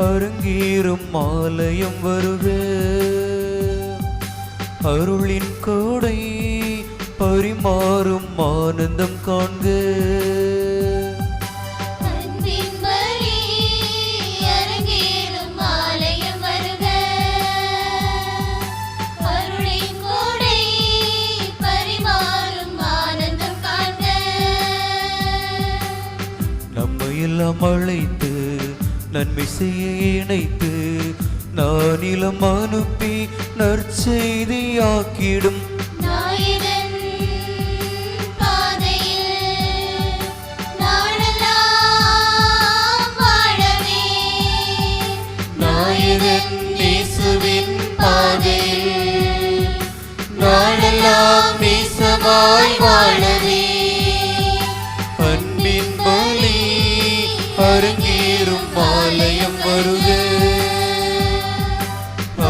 அரங்கேறும் ஆலயம் வருக. அருளின் கோடை பரிமாறும் ஆனந்தம் காண்க. நம்மையெல்லாம் அழைத்து நன்மை செய்ய இணைத்து நானிலம் அனுப்பி நற்செய்தியாக்கிடும் இயேசுவின் பாதையில் நாளெல்லாம் நேசமாய் வாழவே. அன்பின் பலி அரங்கேறும் ஆலயம் வருக.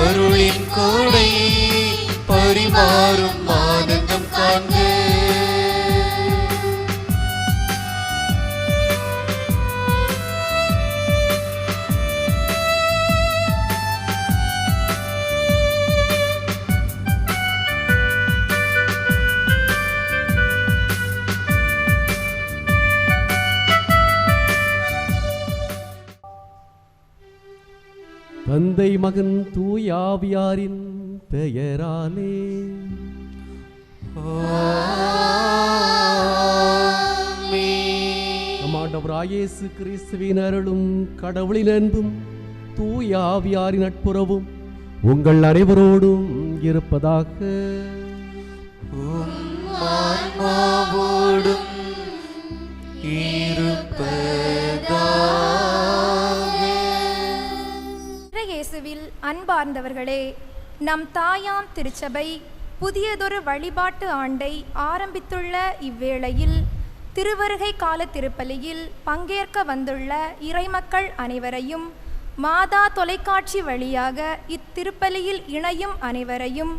அருளின் கோடை பரிமாறும் ஆனந்தம் காண்க. தந்தை மகன் தூயாவியாரின் பெயராலே நம் ஆண்டவராகிய இயேசு கிறிஸ்துவின் அருளும் கடவுளின் அன்பும் தூயாவியாரின் நட்புறவும் உங்கள் அனைவரோடும் இருப்பதாக. இயேசுவில் அன்பார்ந்தவர்களே, நம் தாயாம் திருச்சபை புதியதொரு வழிபாட்டு ஆண்டை ஆரம்பித்துள்ள இவ்வேளையில் திருவருகை கால திருப்பலியில் பங்கேற்க வந்துள்ள இறைமக்கள் அனைவரையும், மாதா தொலைக்காட்சி வழியாக இத்திருப்பலியில் இணையும் அனைவரையும்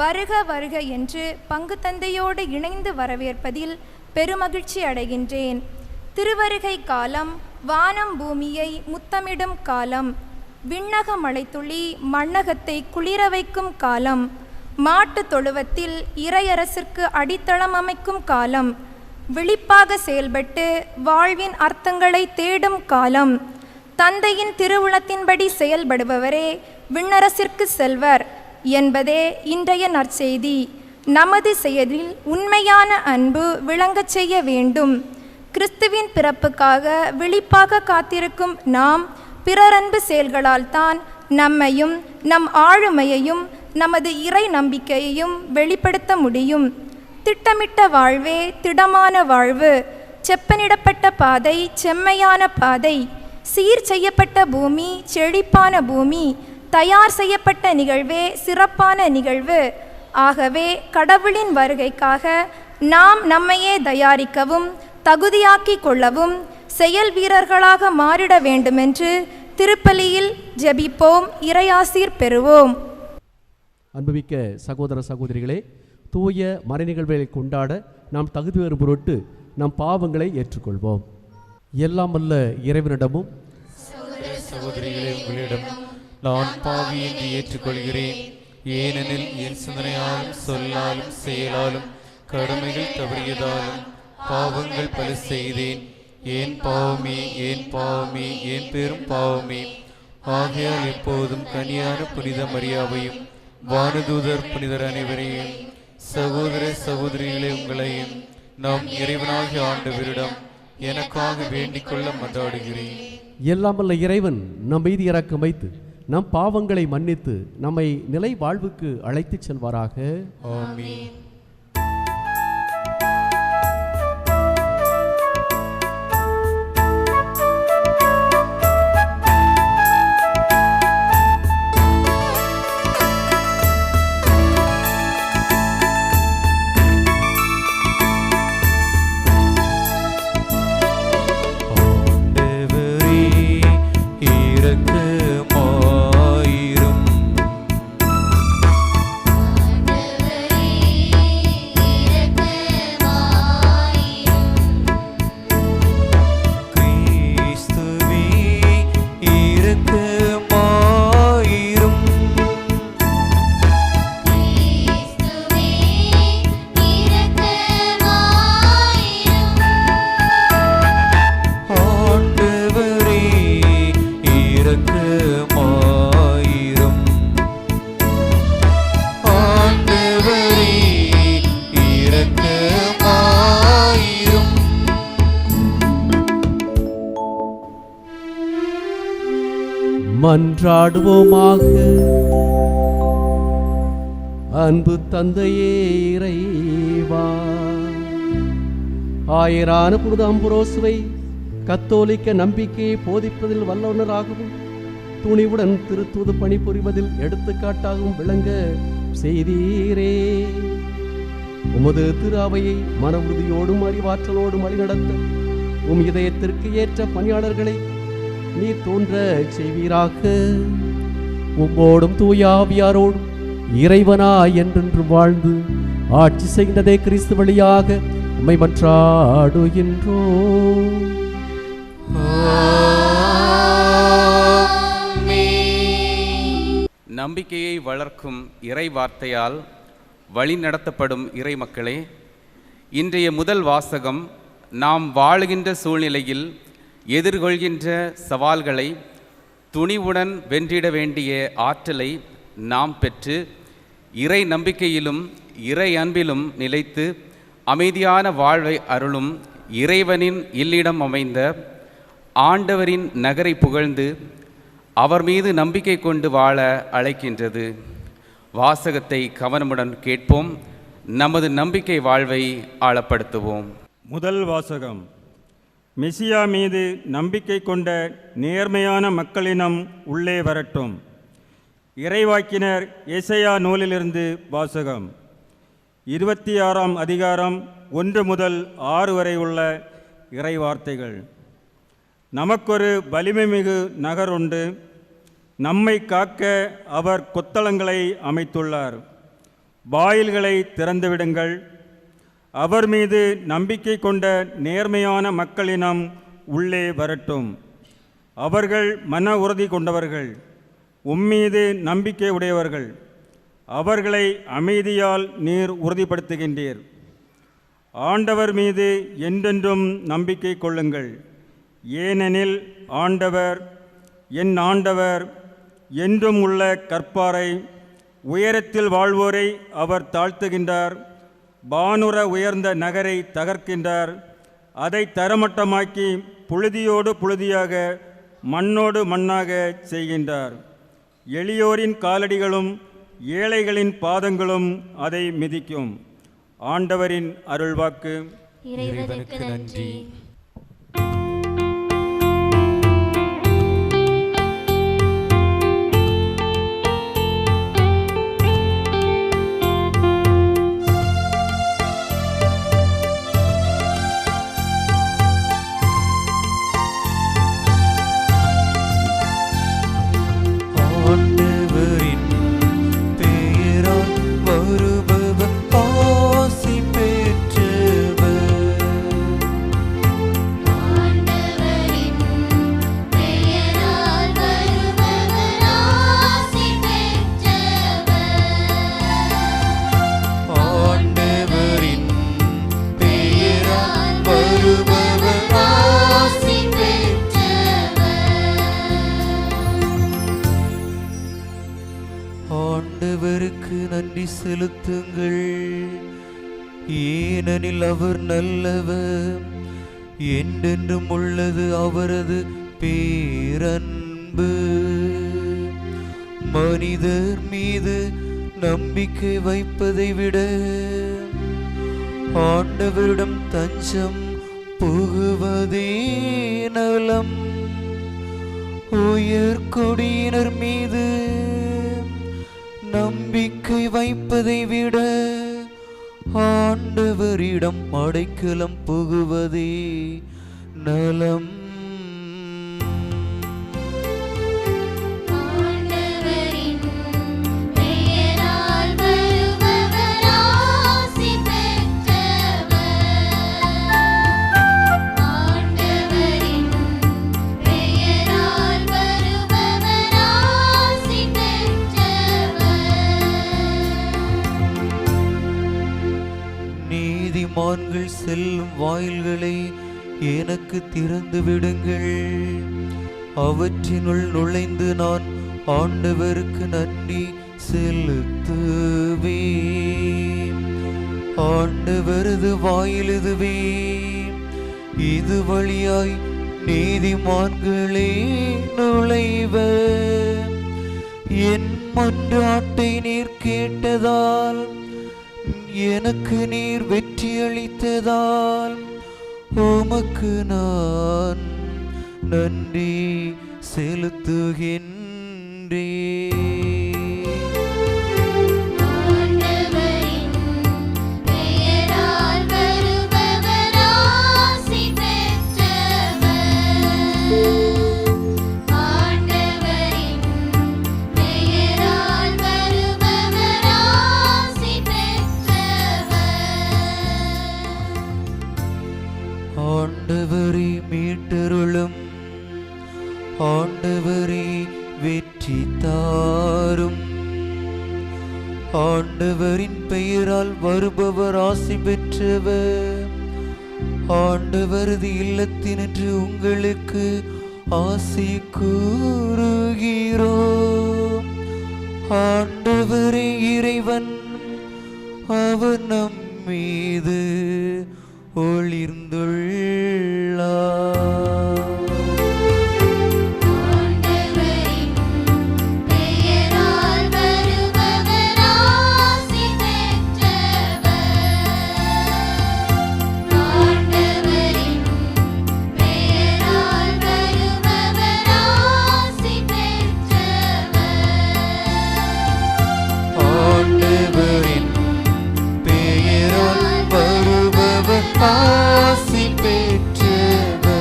வருக வருக என்று பங்கு தந்தையோடு இணைந்து வரவேற்பதில் பெருமகிழ்ச்சி அடைகின்றேன். திருவருகை காலம் வானம் பூமியை முத்தமிடும் காலம், விண்ணக மழைத்துளி மண்ணகத்தை குளிர வைக்கும் காலம், மாட்டு தொழுவத்தில் இறையரசிற்கு அடித்தளம் அமைக்கும் காலம், விழிப்பாக செயல்பட்டு வாழ்வின் அர்த்தங்களை தேடும் காலம். தந்தையின் திருவுளத்தின்படி செயல்படுபவரே விண்ணரசிற்கு செல்வர் என்பதே இன்றைய நற்செய்தி. நமது செயலில் உண்மையான அன்பு விளங்கச் செய்ய வேண்டும். கிறிஸ்துவின் பிறப்புக்காக விழிப்பாக காத்திருக்கும் நாம் பிறரன்பு செயல்களால் தான் நம்மையும் நம் ஆளுமையையும் நமது இறை நம்பிக்கையையும் வெளிப்படுத்த முடியும். திட்டமிட்ட வாழ்வே திடமான வாழ்வு, செப்பனிடப்பட்ட பாதை செம்மையான பாதை, சீர் செய்யப்பட்ட பூமி செழிப்பான பூமி, தயார் செய்யப்பட்ட நிகழ்வே சிறப்பான நிகழ்வு. ஆகவே கடவுளின் வருகைக்காக நாம் நம்மையே தயாரிக்கவும் தகுதியாக்கிக் கொள்ளவும் செயல் வீரர்களாக மாறிட வேண்டுமென்று திருப்பலியில் ஜெபிப்போம், இறையாசீர் பெறுவோம். அன்புமிக்க சகோதர சகோதரிகளே, தூய மறைநிகழ்வுகளை கொண்டாட நாம் தகுதி பெறும் பொருட்டு நம் பாவங்களை ஏற்றுக்கொள்வோம். எல்லாம் வல்ல இறைவனிடமும் சகோதரிகளே உங்களிடம் நான் பாவி என்று ஏற்றுக்கொள்கிறேன். ஏனெனில் என் சிந்தனையாலும் சொல்லாலும் செயலாலும் கடமைகள் தவறியதாலும் பாவங்கள் பல செய்தேன். ஏன் பாவமே ஏன் பாவமே ஏன் பெரும் பாவமே. ஆகையால் எப்போதும் கனியான புனித மரியாவையும் வானதூதர் புனிதர் அனைவரையும் சகோதர சகோதரிகளே உங்களையும் நாம் இறைவனாகிய ஆண்டவரிடம் எனக்காக வேண்டிக் கொள்ள மன்றாடுகிறேன். எல்லாம் வல்ல இறைவன் நம் மீது இரக்கம் வைத்து நம் பாவங்களை மன்னித்து நம்மை நிலை வாழ்வுக்கு அழைத்துச் செல்வாராக. ஆமென். ஆண்டவரே இரக்கமாயிரும். ஆண்டவரே இரக்கமாயிரும். மன்றாடுவோமாக. அன்பு தந்தையே இறைவா, ஆயரான புனித அம்புரோசுவை கத்தோலிக்க நம்பிக்கையை போதிப்பதில் வல்லவனராகவும் துணிவுடன் திருத்தூது பணிபுரிவதில் எடுத்துக்காட்டாகவும் விளங்க செய்தீரே. உமது திரு அவையை மன உறுதியோடும் அறிவாற்றலோடும் வழிநடத்த உம் இதயத்திற்கு ஏற்ற பணியாளர்களை நீ தோன்ற செய்வீராக. உம்மோடும் தூயாவியாரோடும் இறைவனாய் என்றென்றும் வாழ்ந்து ஆட்சி செய்கின்றதே கிறிஸ்து வழியாக உம்மை மன்றாடுகின்றோம். நம்பிக்கையை வளர்க்கும் இறை வார்த்தையால் வழி நடத்தப்படும் இறை மக்களே, இன்றைய முதல் வாசகம் நாம் வாழுகின்ற சூழ்நிலையில் எதிர்கொள்கின்ற சவால்களை துணிவுடன் வென்றிட வேண்டிய ஆற்றலை நாம் பெற்று இறை நம்பிக்கையிலும் இறை அன்பிலும் நிலைத்து அமைதியான வாழ்வை அருளும் இறைவனின் இல்லிடம் அமைந்த ஆண்டவரின் நகரை புகழ்ந்து அவர் மீது நம்பிக்கை கொண்டு வாழ அழைக்கின்றது. வாசகத்தை கவனமுடன் கேட்போம். நமது நம்பிக்கை வாழ்வை ஆழப்படுத்துவோம். முதல் வாசகம். மெசியா மீது நம்பிக்கை கொண்ட நேர்மையான மக்களினம் உள்ளே வரட்டும். இறைவாக்கினர் எசையா நூலிலிருந்து வாசகம். 26ஆம் அதிகாரம் 1 முதல் 6 வரை உள்ள இறைவார்த்தைகள். நமக்கொரு வலிமைமிகு நகர் உண்டு. நம்மை காக்க அவர் கொத்தளங்களை அமைத்துள்ளார். வாயில்களை திறந்துவிடுங்கள். அவர் மீது நம்பிக்கை கொண்ட நேர்மையான மக்களினம் உள்ளே வரட்டும். அவர்கள் மன உறுதி கொண்டவர்கள், உம்மீது நம்பிக்கை உடையவர்கள். அவர்களை அமைதியால் நீர் உறுதிப்படுத்துகின்றீர். ஆண்டவர் மீது என்றென்றும் நம்பிக்கை கொள்ளுங்கள். ஏனெனில் ஆண்டவர், என் ஆண்டவர் என்றும் உள்ள கற்பாரை, உயரத்தில் வாழ்வோரை அவர் தாழ்த்துகின்றார். வானுர உயர்ந்த நகரை தகர்க்கின்றார். அதை தரமட்டமாக்கி புழுதியோடு புழுதியாக மண்ணோடு மண்ணாக செய்கின்றார். எளியோரின் காலடிகளும் ஏழைகளின் பாதங்களும் அதை மிதிக்கும். ஆண்டவரின் அருள்வாக்கு. இறைவனுக்கு நன்றி. ஆண்டவருக்கு நன்றி செலுத்துங்கள், ஏனெனில் அவர் நல்லவர், என்றென்றும் உள்ளது அவரது பேரன்பு. மனிதர் மீது நம்பிக்கை வைப்பதை விட ஆண்டவரிடம் தஞ்சம் புகுவதே நலம். உயர்குடியினர் மீது நம்பிக்கை வைப்பதை விட ஆண்டவரிடம் அடைக்கலம் புகுவதே நலம். நீதிமான்கள் செல்லும் வாயில்களை எனக்கு திறந்து விடுங்கள், அவற்றினுள் நுழைந்து நான் ஆண்டவருக்கு நன்றி செலுத்துவேன். ஆண்டவரது வாயிலுதுவே, இது வழியாய் நீதிமான்களே நுழைவர். என் மன்றாட்டை நீர் கேட்டதால், எனக்கு நீர் வெற்றி அளித்ததால் உமக்கு நான் நன்றி செலுத்துகின்றேன். ஆண்டவரே மீட்டருளும், ஆண்டவரே வெற்றி தாரும். ஆண்டவரின் பெயரால் வருபவர் ஆசி பெற்றவர். ஆண்டவரது இல்லத்தினின்று உங்களுக்கு ஆசி கூறுகிறோம். ஆண்டவரே இறைவன், அவர் நம் மீது ஒளிர்ந்துள்ளார். ஆசி பெற்றவர்.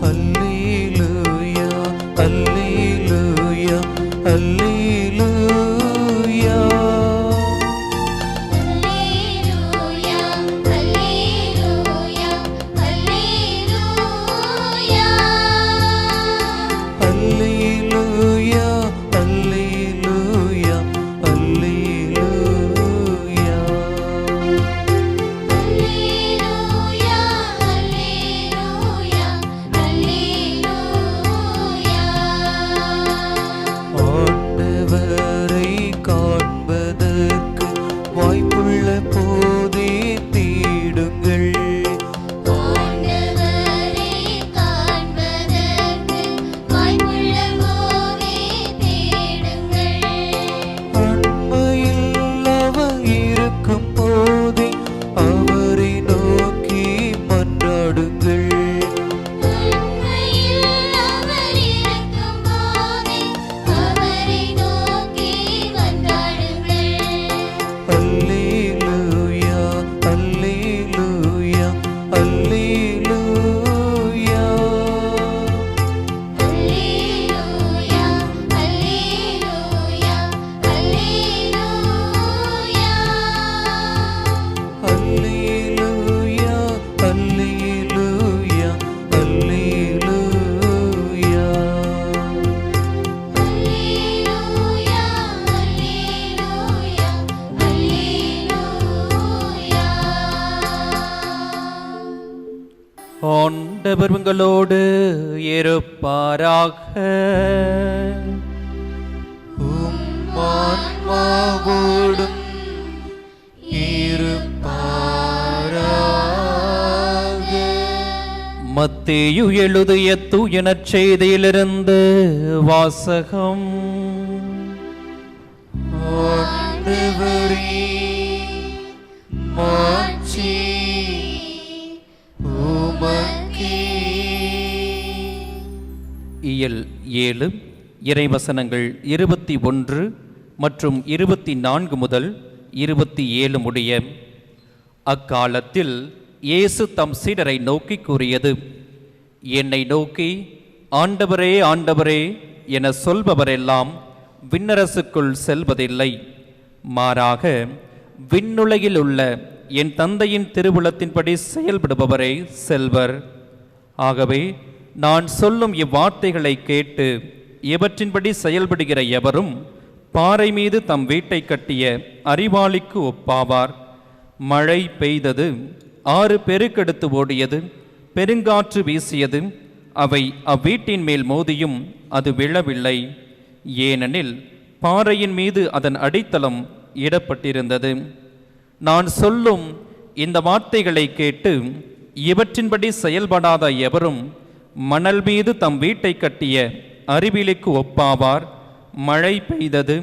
அல்லேலூயா, அல்லேலூயா, அல்லேலூயா. ஆண்டவர் உங்களோடு இருப்பாராக. ஆன்மாவோடும் இருப்பாராக. மத்தேயு எழுதிய தூய நற்செய்தியிலிருந்து வாசகம். ஆண்டவரே மாட்சி உமக்கே. இயல் 7 இறைவசனங்கள் 21 மற்றும் 24 முதல் 27 முடிய. அக்காலத்தில் இயேசு தம் சீடரை நோக்கி கூறியது: என்னை நோக்கி ஆண்டவரே ஆண்டவரே என சொல்பவரெல்லாம் விண்ணரசுக்குள் செல்வதில்லை, மாறாக விண்ணுலகில் உள்ள என் தந்தையின் திருவுளத்தின்படி செயல்படுபவரே செல்வர். ஆகவே நான் சொல்லும் இவ்வார்த்தைகளை கேட்டு இவற்றின்படி செயல்படுகிற எவரும் பாறை மீது தம் வீட்டை கட்டிய அறிவாளிக்கு ஒப்பாவார். மழை பெய்தது, ஆறு பெருக்கெடுத்து ஓடியது, பெருங்காற்று வீசியது, அவை அவ்வீட்டின் மேல் மோதியும் அது விழவில்லை. ஏனெனில் பாறையின் மீது அதன் அடித்தளம் இடப்பட்டிருந்தது. நான் சொல்லும் இந்த வார்த்தைகளை கேட்டு இவற்றின்படி செயல்படாத எவரும் மணல் மீது தம் வீட்டை கட்டிய அறிவிலிக்கு ஒப்பாவார். மழை பெய்தது,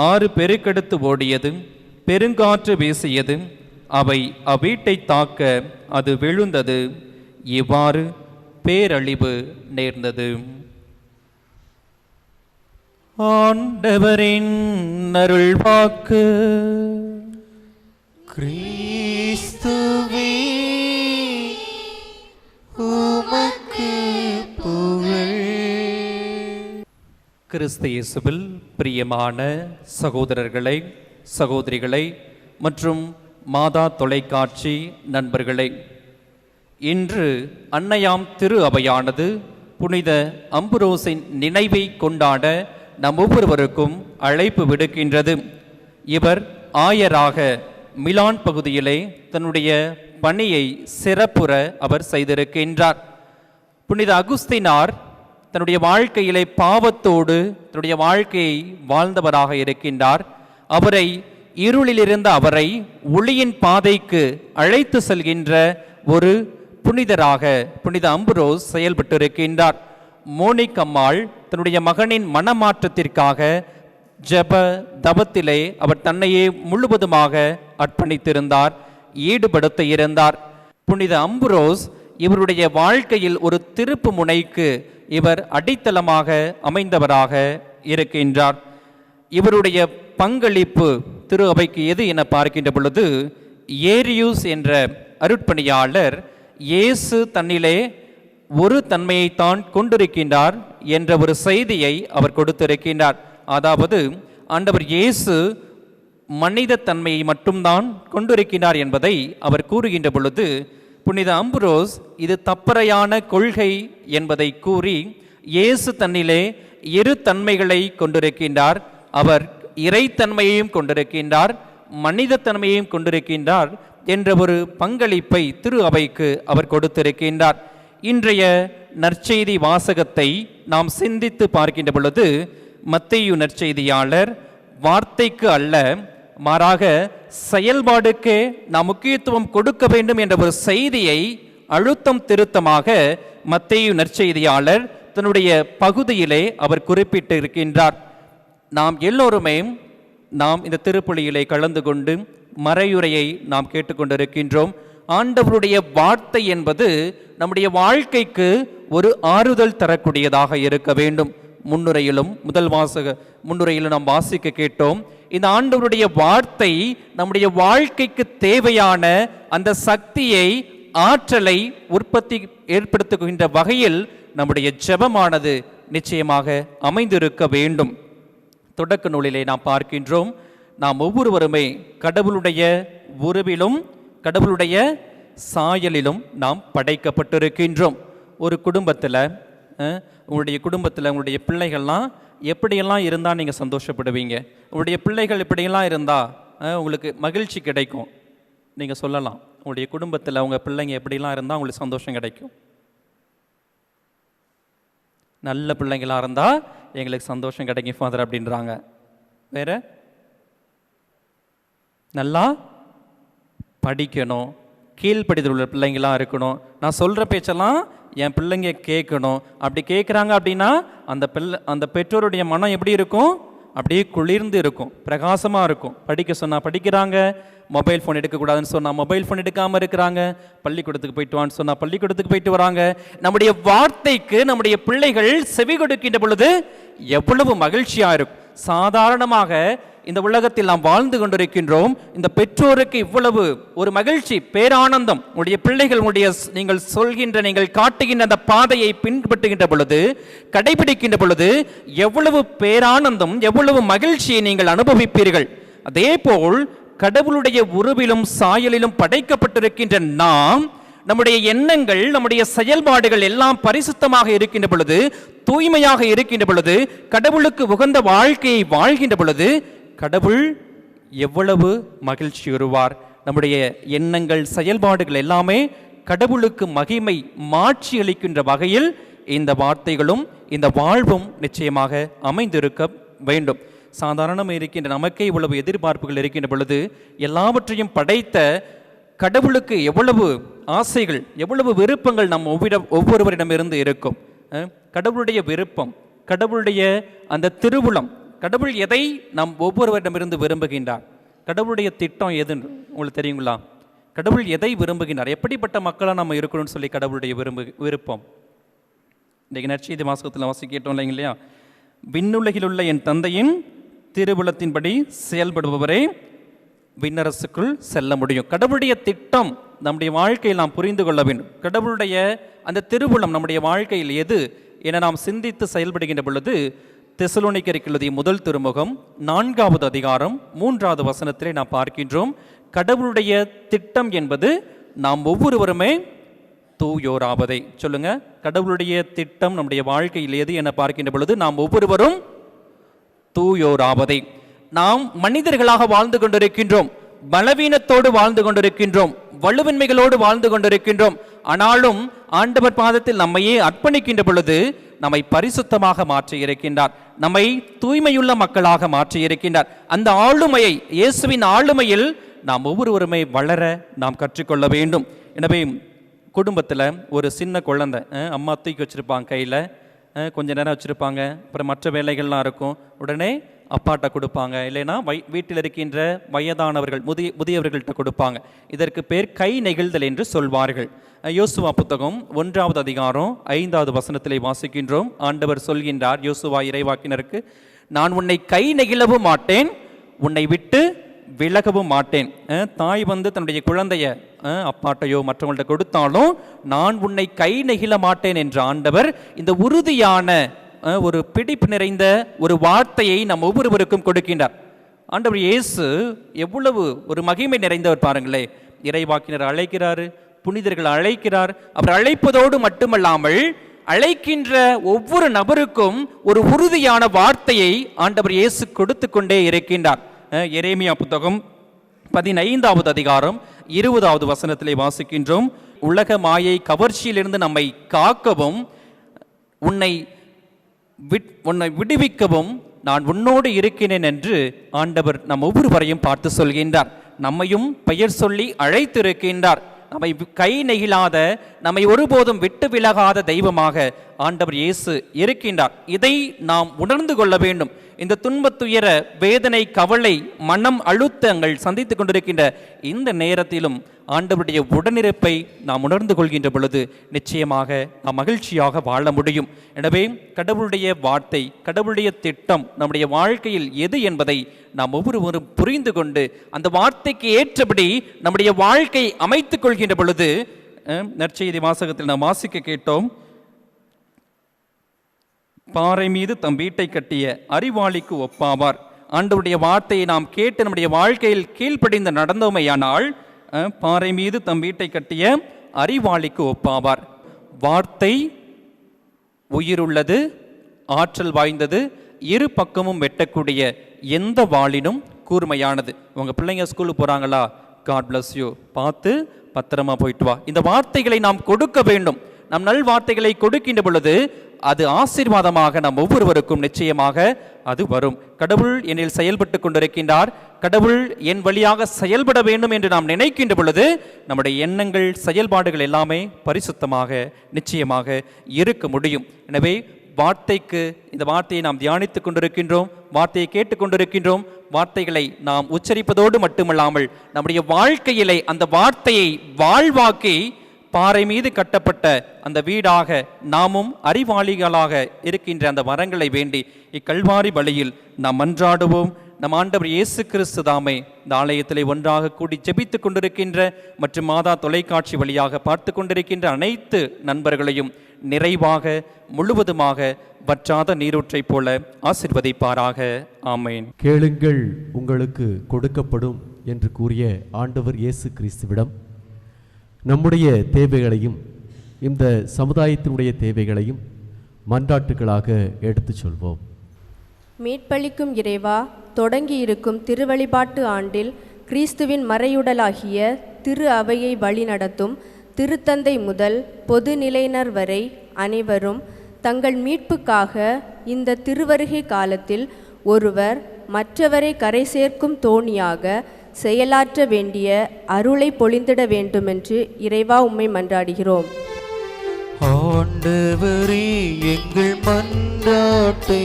ஆறு பெருக்கெடுத்து ஓடியது, பெருங்காற்று வீசியது, அவை அவ்வீட்டை தாக்க அது விழுந்தது. இவ்வாறு பேரழிவு நேர்ந்தது. ஆண்டவரின் அருள்வாக்கு. கிறிஸ்துவே உமக்கு புகழ். கிறிஸ்து இயேசுவில் பிரியமான சகோதரர்களே, சகோதரிகளை மற்றும் மாதா தொலைக்காட்சி நண்பர்களே, இன்று அன்னையாம் திரு அவையானது புனித அம்புரோசின் நினைவை கொண்டாட நம் ஒவ்வொருவருக்கும் அழைப்பு விடுக்கின்றது. இவர் ஆயராக மிலான் பகுதியிலே தன்னுடைய பணியை சிறப்புற அவர் செய்திருக்கின்றார். புனித அகுஸ்தினார் தன்னுடைய வாழ்க்கையிலே பாவத்தோடு தன்னுடைய வாழ்க்கையை வாழ்ந்தவராக இருக்கின்றார். அவரை இருளிலிருந்த அவரை ஒளியின் பாதைக்கு அழைத்து செல்கின்ற ஒரு புனிதராக புனித அம்புரோஸ் செயல்பட்டிருக்கின்றார். மோனிக் அம்மாள் தன்னுடைய மகனின் மனமாற்றத்திற்காக ஜெப தவத்திலே அவர் தன்னையே முழுவதுமாக அர்ப்பணித்திருந்தார், ஈடுபடுத்த இருந்தார். புனித அம்புரோஸ் இவருடைய வாழ்க்கையில் ஒரு திருப்பு முனைக்கு இவர் அடித்தளமாக அமைந்தவராக இருக்கின்றார். இவருடைய பங்களிப்பு திரு அவைக்கு எது என பார்க்கின்ற பொழுது, ஏரியூஸ் என்ற அருட்பணியாளர் இயேசு தன்னிலே ஒரு தன்மையைத்தான் கொண்டிருக்கின்றார் என்ற ஒரு செய்தியை அவர் கொடுத்திருக்கின்றார். அதாவது ஆண்டவர் இயேசு மனித தன்மையை மட்டும்தான் கொண்டிருக்கின்றார் என்பதை அவர் கூறுகின்ற பொழுது, புனித அம்புரோஸ் இது தப்பறையான கொள்கை என்பதை கூறி, இயேசு தன்னிலே இரு தன்மைகளை கொண்டிருக்கின்றார். அவர் இறைத்தன்மையையும் கொண்டிருக்கின்றார், மனித தன்மையையும் கொண்டிருக்கின்றார் என்ற ஒரு பங்களிப்பை திரு அவைக்கு அவர் கொடுத்திருக்கின்றார். இன்றைய நற்செய்தி வாசகத்தை நாம் சிந்தித்து பார்க்கின்ற பொழுது, மத்தேயு நற்செய்தியாளர் வார்த்தைக்கு அல்ல மாறாக செயல்பாடுக்கே நாம் முக்கியத்துவம் கொடுக்க வேண்டும் என்ற ஒரு செய்தியை அழுத்தம் திருத்தமாக மத்தேயு நற்செய்தியாளர் தன்னுடைய பகுதியிலே அவர் குறிப்பிட்டு இருக்கின்றார். நாம் எல்லோருமே இந்த திருப்பலியிலே கலந்து கொண்டு மறையுரையை நாம் கேட்டுக்கொண்டிருக்கின்றோம். ஆண்டவருடைய வார்த்தை என்பது நம்முடைய வாழ்க்கைக்கு ஒரு ஆறுதல் தரக்கூடியதாக இருக்க வேண்டும். முதல் முன்னுரையிலும் நாம் வாசிக்க கேட்டோம். இந்த ஆண்டவருடைய வார்த்தை நம்முடைய வாழ்க்கைக்கு தேவையான அந்த சக்தியை, ஆற்றலை ஏற்படுத்துகின்ற வகையில் நம்முடைய ஜெபமானது நிச்சயமாக அமைந்திருக்க வேண்டும். தொடக்க நூலிலே நாம் பார்க்கின்றோம், நாம் ஒவ்வொருவருமே கடவுளுடைய உருவிலும் கடவுளுடைய சாயலிலும் நாம் படைக்கப்பட்டிருக்கின்றோம். ஒரு குடும்பத்தில் உங்களுடைய பிள்ளைகள்லாம் எப்படியெல்லாம் இருந்தால் நீங்கள் சந்தோஷப்படுவீங்க? உங்களுடைய பிள்ளைகள் இப்படியெல்லாம் இருந்தால் உங்களுக்கு மகிழ்ச்சி கிடைக்கும். நீங்கள் சொல்லலாம், உங்களுடைய குடும்பத்தில் உங்கள் பிள்ளைங்க எப்படிலாம் இருந்தால் உங்களுக்கு சந்தோஷம் கிடைக்கும். நல்ல பிள்ளைங்களாக இருந்தால் எங்களுக்கு சந்தோஷம் கிடைக்கும் ஃபாதர் அப்படின்றாங்க. வேற நல்லா படிக்கணும், கீழ்ப்படிதல் உள்ள பிள்ளைங்களாக இருக்கணும், நான் சொல்கிற பேச்செல்லாம் என் பிள்ளைங்க கேட்கணும். அப்படி கேட்குறாங்க அப்படின்னா அந்த பெற்றோருடைய மனம் எப்படி இருக்கும்? அப்படியே குளிர்ந்து இருக்கும், பிரகாசமாக இருக்கும். படிக்க சொன்னால் படிக்கிறாங்க, மொபைல் ஃபோன் எடுக்கக்கூடாதுன்னு சொன்னால் மொபைல் ஃபோன் எடுக்காமல் இருக்கிறாங்க, பள்ளிக்கூடத்துக்கு போயிட்டு வான்னு சொன்னால் பள்ளிக்கூடத்துக்கு போயிட்டு வராங்க. நம்முடைய வார்த்தைக்கு நம்முடைய பிள்ளைகள் செவி கொடுக்கின்ற பொழுது எவ்வளவு மகிழ்ச்சியாக இருக்கும். சாதாரணமாக இந்த உலகத்தில் நாம் வாழ்ந்து கொண்டிருக்கின்றோம். இந்த பெற்றோருக்கு இவ்வளவு ஒரு மகிழ்ச்சி, பேரானந்தம். உங்களுடைய பிள்ளைகள் நீங்கள் சொல்கின்ற, நீங்கள் காட்டுகின்ற அந்த பாதையை பின்பற்றுகின்ற பொழுது, கடைபிடிக்கின்ற பொழுது எவ்வளவு பேரானந்தம், எவ்வளவு மகிழ்ச்சியை நீங்கள் அனுபவிப்பீர்கள். அதே போல் கடவுளுடைய உருவிலும் சாயலிலும் படைக்கப்பட்டிருக்கின்ற நாம் நம்முடைய எண்ணங்கள், நம்முடைய செயல்பாடுகள் எல்லாம் பரிசுத்தமாக இருக்கின்ற பொழுது, தூய்மையாக இருக்கின்ற பொழுது, கடவுளுக்கு உகந்த வாழ்க்கையை வாழ்கின்ற பொழுது கடவுள் எவ்வளவு மகிழ்ச்சி வருவார். நம்முடைய எண்ணங்கள், செயல்பாடுகள் எல்லாமே கடவுளுக்கு மகிமை, மாட்சி அளிக்கின்ற வகையில் இந்த வார்த்தைகளும் இந்த வாழ்வும் நிச்சயமாக அமைந்திருக்க வேண்டும். சாதாரணமாக இருக்கின்ற நமக்கே இவ்வளவு எதிர்பார்ப்புகள் இருக்கின்ற பொழுது, எல்லாவற்றையும் படைத்த கடவுளுக்கு எவ்வளவு ஆசைகள், எவ்வளவு விருப்பங்கள் நம் ஒவ்வொருவரிடமிருந்து இருக்கும். கடவுளுடைய விருப்பம், கடவுளுடைய அந்த திருவுளம், கடவுள் எதை நம் ஒவ்வொருவரிடமிருந்து விரும்புகின்றார், கடவுளுடைய திட்டம் எதுன்னு உங்களுக்கு தெரியுங்களா? கடவுள் எதை விரும்புகின்றார், எப்படிப்பட்ட மக்களாக நம்ம இருக்கணும்னு சொல்லி கடவுளுடைய விருப்பம். இன்றைக்கு நற்செய்தி வாசகத்தில் வாசிக்கிட்டோம் இல்லைங்க இல்லையா? விண்ணுலகில் உள்ள என் தந்தையின் திருவுளத்தின்படி செயல்படுபவரே விண்ணரசுக்குள் செல்ல முடியும். கடவுளுடைய திட்டம் நம்முடைய வாழ்க்கையில் நாம் புரிந்து கொள்ள வேண்டும். கடவுளுடைய அந்த திருவுளம் நம்முடைய வாழ்க்கையில் எது என நாம் சிந்தித்து செயல்படுகின்ற பொழுது, தெசலோனிக்கருக்கு எழுதிய முதல் திருமுகம் 4வது அதிகாரம் 3வது வசனத்திலே நாம் பார்க்கின்றோம். கடவுளுடைய திட்டம் என்பது நாம் ஒவ்வொருவருமே தூயோராவதை. சொல்லுங்க, கடவுளுடைய திட்டம் நம்முடைய வாழ்க்கையில் எது என பார்க்கின்ற பொழுது நாம் ஒவ்வொருவரும் தூயோராவதை. நாம் மனிதர்களாக வாழ்ந்து கொண்டிருக்கின்றோம், பலவீனத்தோடு வாழ்ந்து கொண்டிருக்கின்றோம், வலுவின்மைகளோடு வாழ்ந்து கொண்டிருக்கின்றோம். ஆனாலும் ஆண்டவர் பாதத்தில் நம்மையே அர்ப்பணிக்கின்ற பொழுது நம்மை பரிசுத்தமாக மாற்றி இருக்கின்றார், நம்மை தூய்மையுள்ள மக்களாக மாற்றி இருக்கின்றார். அந்த ஆளுமையை, இயேசுவின் ஆளுமையில் நாம் ஒவ்வொருவருமே வளர நாம் கற்றுக்கொள்ள வேண்டும். எனவே குடும்பத்தில் ஒரு சின்ன குழந்தை, அம்மா தூக்கி வச்சுருப்பாங்க, கையில் கொஞ்ச நேரம் வச்சுருப்பாங்க, அப்புறம் மற்ற வேலைகள்லாம் இருக்கும், உடனே அப்பாட்ட கொடுப்பாங்க, இல்லைன்னா வீட்டில் இருக்கின்ற வயதானவர்கள், முதியவர்கள்ட்ட கொடுப்பாங்க. இதற்கு பேர் கை நெகிழ்தல் என்று சொல்வார்கள். யோசுவா புத்தகம் 1வது அதிகாரம் 5வது வசனத்திலே வாசிக்கின்றோம். ஆண்டவர் சொல்கின்றார் யோசுவா இறைவாக்கினருக்கு, நான் உன்னை கை நெகிழவும் மாட்டேன், உன்னை விட்டு விலகவும் மாட்டேன். தாய் வந்து தன்னுடைய குழந்தைய அப்பாட்டையோ மற்றவங்கள்ட்ட கொடுத்தாலும் நான் உன்னை கை நெகிழ மாட்டேன் என்ற ஆண்டவர் இந்த உறுதியான ஒரு பிடிப்பு நிறைந்த ஒரு வார்த்தையை நம் ஒவ்வொருவருக்கும் கொடுக்கின்றார். ஆண்டவர் இயேசு எவ்வளவு ஒரு மகிமை நிறைந்தவர் பாருங்களே. இறைவாக்கினர் அழைக்கிறாரு, புனிதர்கள் அழைக்கிறார். அவர் அழைப்பதோடு மட்டுமல்லாமல் அழைக்கின்ற ஒவ்வொரு நபருக்கும் ஒரு உறுதியான வார்த்தையை ஆண்டவர் இயேசு கொடுத்து கொண்டே இருக்கின்றார். எரேமியா புத்தகம் 15வது அதிகாரம் 20வது வசனத்திலே வாசிக்கின்றோம். உலக மாயை கவர்ச்சியிலிருந்து நம்மை காக்கவும் உன்னை விடுவிக்கவும் நான் உன்னோடு இருக்கிறேன் என்று ஆண்டவர் நம் ஒவ்வொருவரையும் பார்த்து சொல்கின்றார். நம்மையும் பெயர் சொல்லி அழைத்திருக்கின்றார். நம்மை கை நெகிழாத, நம்மை ஒருபோதும் விட்டு விலகாத தெய்வமாக ஆண்டவர் இயேசு இருக்கின்றார். இதை நாம் உணர்ந்து கொள்ள வேண்டும். இந்த துன்பத்துயர, வேதனை, கவலை, மனம் அழுத்தங்கள் சந்தித்துக் கொண்டிருக்கின்ற இந்த நேரத்திலும் ஆண்டவருடைய உடனிருப்பை நாம் உணர்ந்து கொள்கின்ற பொழுது நிச்சயமாக நாம் மகிழ்ச்சியாக வாழ முடியும். எனவே கடவுளுடைய வார்த்தை, கடவுளுடைய திட்டம் நம்முடைய வாழ்க்கையில் எது என்பதை நாம் ஒவ்வொருவரும் புரிந்து கொண்டு அந்த வார்த்தைக்கு ஏற்றபடி நம்முடைய வாழ்க்கை அமைத்துக் கொள்கின்ற பொழுது, நற்செய்தி வாசகத்தில் நாம் வாசிக்க கேட்டோம், பாறை மீது தம் வீட்டை கட்டிய அறிவாளிக்கு ஒப்பாவார். ஆண்டவருடைய வார்த்தையை நாம் கேட்டு நம்முடைய வாழ்க்கையில் கீழ்ப்படிந்து நடந்தோமையானால் பாறை மீது தம் வீட்டை கட்டிய அறிவாளிக்கு ஒப்பாவார். வார்த்தை உயிருள்ளது, ஆற்றல் வாய்ந்தது, இரு பக்கமும் வெட்டக்கூடிய எந்த வாளினும் கூர்மையானது. உங்கள் பிள்ளைங்க ஸ்கூலுக்கு போகிறாங்களா? காட் பிளஸ் யூ, பார்த்து பத்திரமா போயிட்டு வா. இந்த வார்த்தைகளை நாம் கொடுக்க வேண்டும். நம் நல் வார்த்தைகளை கொடுக்கின்ற பொழுது அது ஆசீர்வாதமாக நம் ஒவ்வொருவருக்கும் நிச்சயமாக அது வரும். கடவுள் என்னில் செயல்பட்டு கொண்டிருக்கின்றார், கடவுள் என் வழியாக செயல்பட வேண்டும் என்று நாம் நினைக்கின்ற பொழுது நம்முடைய எண்ணங்கள், செயல்பாடுகள் எல்லாமே பரிசுத்தமாக நிச்சயமாக இருக்க முடியும். எனவே வார்த்தைக்கு, இந்த வார்த்தையை நாம் தியானித்துக் கொண்டிருக்கின்றோம், வார்த்தையை கேட்டுக்கொண்டிருக்கின்றோம். வார்த்தைகளை நாம் உச்சரிப்பதோடு மட்டுமல்லாமல் நம்முடைய வாழ்க்கையிலே அந்த வார்த்தையை வாழ்வாக்கி பாறை மீது கட்டப்பட்ட அந்த வீடாக நாமும் அறிவாளிகளாக இருக்கின்ற அந்த வரங்களை வேண்டி இக்கல்வாரி பலியில் நாம் மன்றாடுவோம். நம் ஆண்டவர் இயேசு கிறிஸ்து தாமே இந்த ஆலயத்திலே ஒன்றாக கூடி ஜெபித்துக் கொண்டிருக்கின்ற மற்றும் மாதா தொலைக்காட்சி வழியாக பார்த்து கொண்டிருக்கின்ற அனைத்து நண்பர்களையும் நிறைவாக முழுவதுமாக வற்றாத நீரூற்றை போல ஆசீர்வதிப்பாராக. ஆமேன். கேளுங்கள் உங்களுக்கு கொடுக்கப்படும் என்று கூறிய ஆண்டவர் இயேசு கிறிஸ்துவிடம் நம்முடைய தேவைகளையும் இந்த சமுதாயத்தினுடைய தேவைகளையும் மன்றாட்டுகளாக எடுத்துச் சொல்வோம். மீட்பளிக்கும் இறைவா, தொடங்கியிருக்கும் திருவழிபாட்டு ஆண்டில் கிறிஸ்துவின் மறையுடலாகிய திரு அவையை வழிநடத்தும் திருத்தந்தை முதல் பொதுநிலையினர் வரை அனைவரும் தங்கள் மீட்புக்காக இந்த திருவருகை காலத்தில் ஒருவர் மற்றவரை கரை சேர்க்கும் தோணியாக செயலாற்ற வேண்டிய அருளை பொழிந்திட வேண்டுமென்று இறைவா உம்மை மன்றாடுகிறோம். ஆண்டவரே, எங்கள் மன்றாட்டை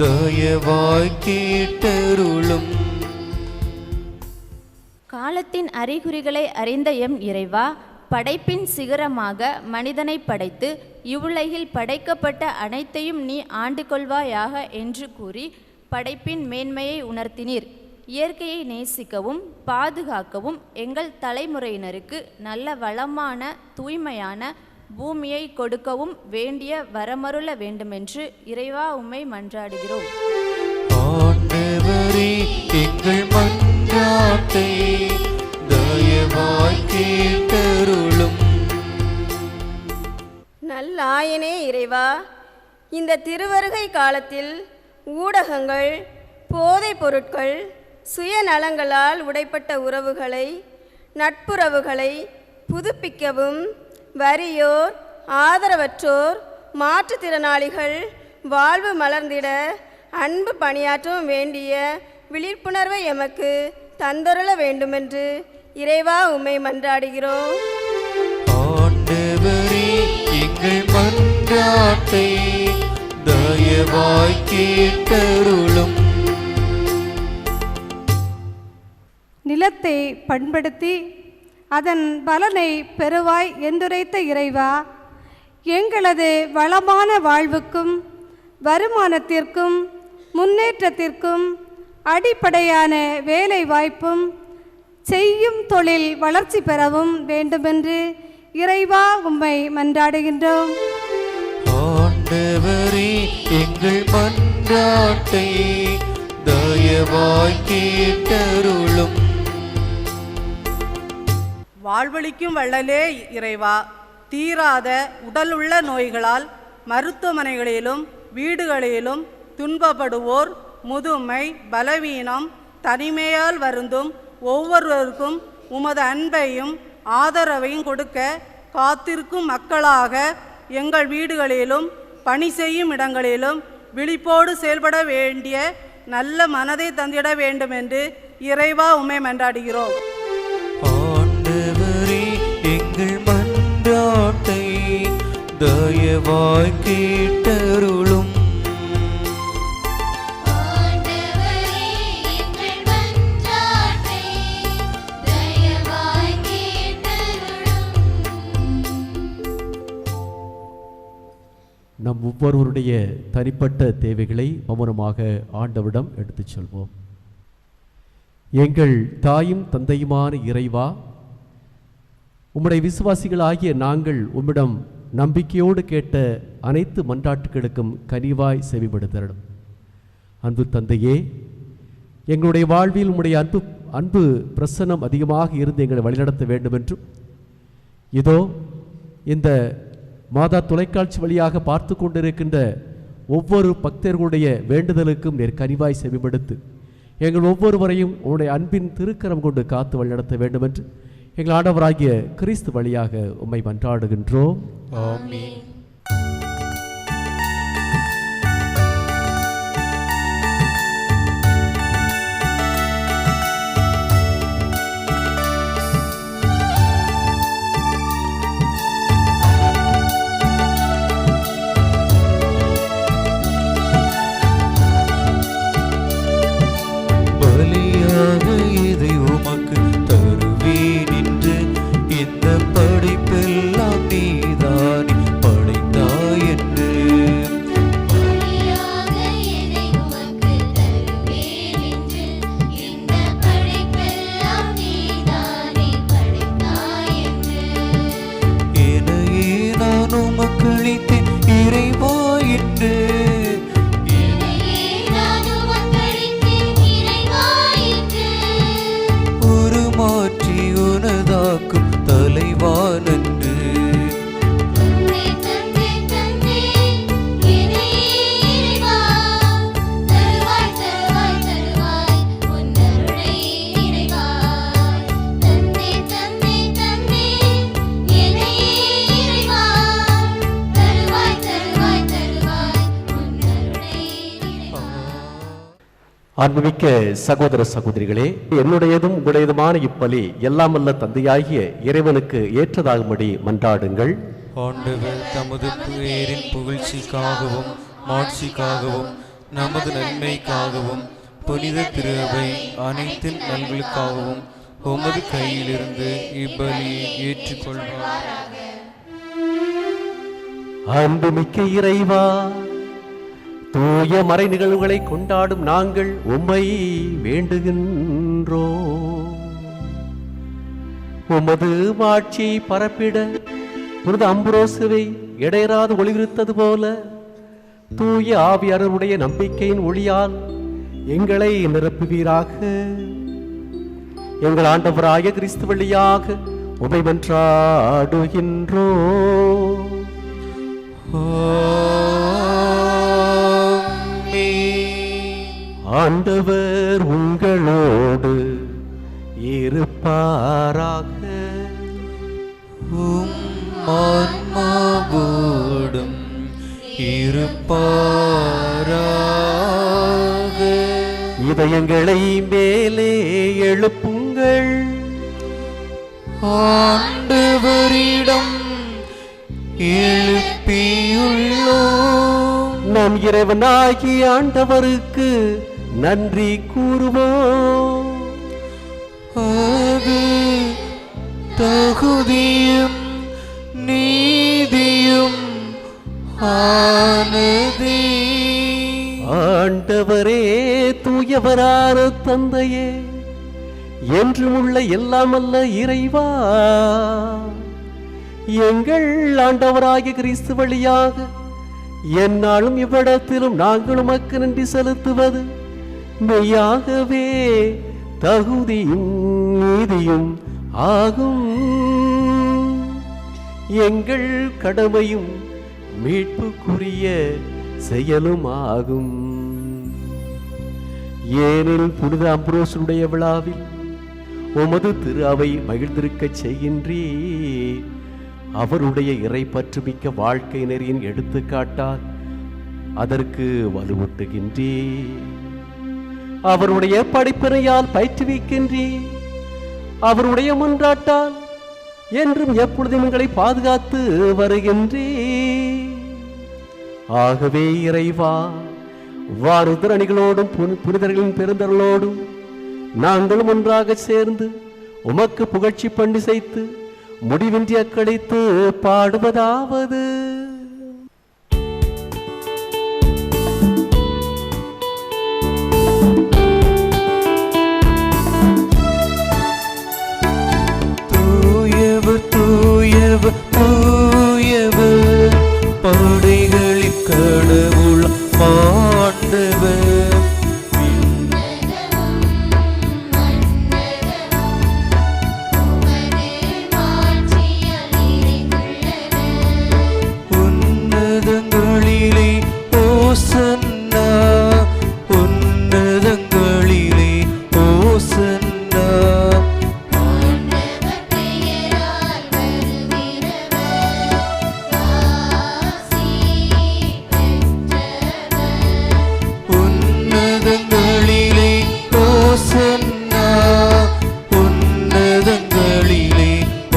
தயவாய் கேட்டருளும். காலத்தின் அறிகுறிகளை அறிந்த எம் இறைவா, படைப்பின் சிகரமாக மனிதனை படைத்து இவ்வுலகில் படைக்கப்பட்ட அனைத்தையும் நீ ஆண்டு கொள்வாயாக என்று கூறி படைப்பின் மேன்மையை உணர்த்தினீர். இயற்கையை நேசிக்கவும் பாதுகாக்கவும் எங்கள் தலைமுறையினருக்கு நல்ல வளமான தூய்மையான பூமியை கொடுக்கவும் வேண்டிய வரமருள வேண்டுமென்று இறைவா உம்மை மன்றாடுகிறோம். ஆண்டவரே, எங்கள் மன்றாட்டை தயவாய் கேட்டருளும். நல்லாயனே இறைவா, இந்த திருவருகை காலத்தில் ஊடகங்கள், போதைப் பொருட்கள், சுயநலங்களால் உடைப்பட்ட உறவுகளை, நட்புறவுகளை புதுப்பிக்கவும், வறியோர், ஆதரவற்றோர், மாற்றுத்திறனாளிகள் வாழ்வு மலர்ந்திட அன்பு பணியாற்றவும் வேண்டிய விழிப்புணர்வை எமக்கு தந்தருள வேண்டுமென்று இறைவா உம்மை மன்றாடுகிறோம். ஆண்டவரே, எங்கள் மன்றாட்டை தயவாய் கேட்டருளும். நிலத்தை பண்படுத்தி அதன் பலனை பெறுவாய் என்றுரைத்த இறைவா, எங்களது வளமான வாழ்வுக்கும் வருமானத்திற்கும் முன்னேற்றத்திற்கும் அடிப்படையான வேலை வாய்ப்பும் செய்யும் தொழில் வளர்ச்சி பெறவும் வேண்டுமென்று இறைவா உம்மை மன்றாடுகின்றோம். ஆண்டவரே, எங்கள் மன்றாட்டை தயவாய் கேட்டருளும். வாழ்வளிக்கும் வள்ளலே இறைவா, தீராத உடலுள்ள நோய்களால் மருத்துவமனைகளிலும் வீடுகளிலும் துன்பப்படுவோர், முதுமை, பலவீனம், தனிமையால் வருந்தும் ஒவ்வொருவருக்கும் உமது அன்பையும் ஆதரவையும் கொடுக்க காத்திருக்கும் மக்களாக எங்கள் வீடுகளிலும் பணி செய்யும் இடங்களிலும் விழிப்போடு செயல்பட வேண்டிய நல்ல மனதை தந்திட வேண்டும் என்று இறைவா உம்மை மன்றாடுகிறோம். ஆண்டவரே, எங்கள் மன்றாட்டை தயவாய் கேட்டருளும். நம் ஒவ்வொருவருடைய தனிப்பட்ட தேவைகளை மௌனமாக ஆண்டவரிடம் எடுத்துச் சொல்வோம். எங்கள் தாயும் தந்தையுமான இறைவா, உம்முடைய விசுவாசிகளாகிய நாங்கள் உம்மிடம் நம்பிக்கையோடு கேட்ட அனைத்து மன்றாட்டுகளுக்கும் கனிவாய் செவிமடுத்தரும். அன்பு தந்தையே, எங்களுடைய வாழ்வில் உம்முடைய அன்பு பிரசன்னம் அதிகமாக இருந்து எங்களை வழிநடத்த வேண்டும் என்றும், இதோ இந்த மாதா தொலைக்காட்சி வழியாக பார்த்து கொண்டிருக்கின்ற ஒவ்வொரு பக்தர்களுடைய வேண்டுதலுக்கும் நேர் கனிவாய் செவிமடுத்து எங்கள் ஒவ்வொருவரையும் உன்னுடைய அன்பின் திருக்கரம் கொண்டு காத்து வழிநடத்த வேண்டும் என்று எங்கள் ஆண்டவராகிய கிறிஸ்து வழியாக உம்மை மன்றாடுகின்றோம். ஆமென். பலியாக இதை உமக்கு தருவேன் என்று இந்த படைப்பெல்லாம் நீதானே படை அன்புமிக்க சகோதர சகோதரிகளே, என்னுடையதும் உங்களுடையதுமான இப்பலி எல்லாம் வல்ல தந்தையாகிய இறைவனுக்கு ஏற்றதாகும்படி மன்றாடுங்கள். ஆண்டவர் தமது பேரின் புகழ்ச்சிக்காகவும் மாட்சிக்காகவும் நமது நன்மைக்காகவும் புனித திரு அவை அனைத்தின் நல்களுக்காகவும் உமது கையிலிருந்து இப்பலியை ஏற்றுக்கொள்வார். அன்புமிக்க இறைவா, தூய மறை நிகழ்வுகளை கொண்டாடும் நாங்கள் உம்மை வேண்டுகின்றோம். உமது மாட்சியை பரப்பிட புனித அம்புரோசுவை இடையராது ஒளிவிருத்தது போல தூய ஆவியாருடைய நம்பிக்கையின் ஒளியால் எங்களை நிரப்புவீராக. எங்கள் ஆண்டவராய கிறிஸ்து வழியாக உம்மை மன்றாடுகின்றோம். ஆண்டவர் உங்களோடு இருப்பாராக. ஆன்மாவோடும் இருப்பாராக. இதயங்களை மேலே எழுப்புங்கள். ஆண்டவரிடம் எழுப்பியுள்ளோம். நம் இறைவனாகிய ஆண்டவருக்கு நன்றி கூறுவோம். அது தகுதியும் நீதியும் ஆனதே. ஆண்டவரே, தூயவரான தந்தையே, என்றும் உள்ள எல்லாமல்ல இறைவா, எங்கள் ஆண்டவராகிய கிறிஸ்து வழியாக எந்நாளும் இவ்விடத்திலும் நாங்கள் உமக்கு நன்றி செலுத்துவது மெய்யாகவே தகுதியும் நீதியும் ஆகும். எங்கள் கடமையும் மீட்புக்குரிய செயலும் ஆகும். ஏனில் புனித அம்புரோசுடைய விழாவில் உமது திரு அவை மகிழ்ந்திருக்கச் செய்கின்றீர். அவருடைய இறை பற்றுமிக்க வாழ்க்கை நெறியின் எடுத்துக்காட்டால் அதற்கு வலுவூட்டுகின்றீர். அவருடைய படிப்பினையால் பயிற்றுவிக்கின்றீர். அவருடைய முன்றாட்டால் என்றும் எப்பொழுதும் எங்களை பாதுகாத்து வருகின்றீர். ஆகவே இறைவா, வாருதிரணிகளோடும் புனிதர்களின் பெருந்தர்களோடும் நாங்களும் ஒன்றாக சேர்ந்து உமக்கு புகழ்ச்சி பண்ணி செய்து முடிவின்றி அக்களித்து பாடுவதாவது: தூயவர் தூயவர் தூயவர், படைகளின் கடவுள் ஆண்டவர். உன்னதங்களிலே ஓசன்னா, உன்னதங்களிலே ஓசன்னா. உன்னதங்களிலே ஓசன்னா, உன்னதங்களிலே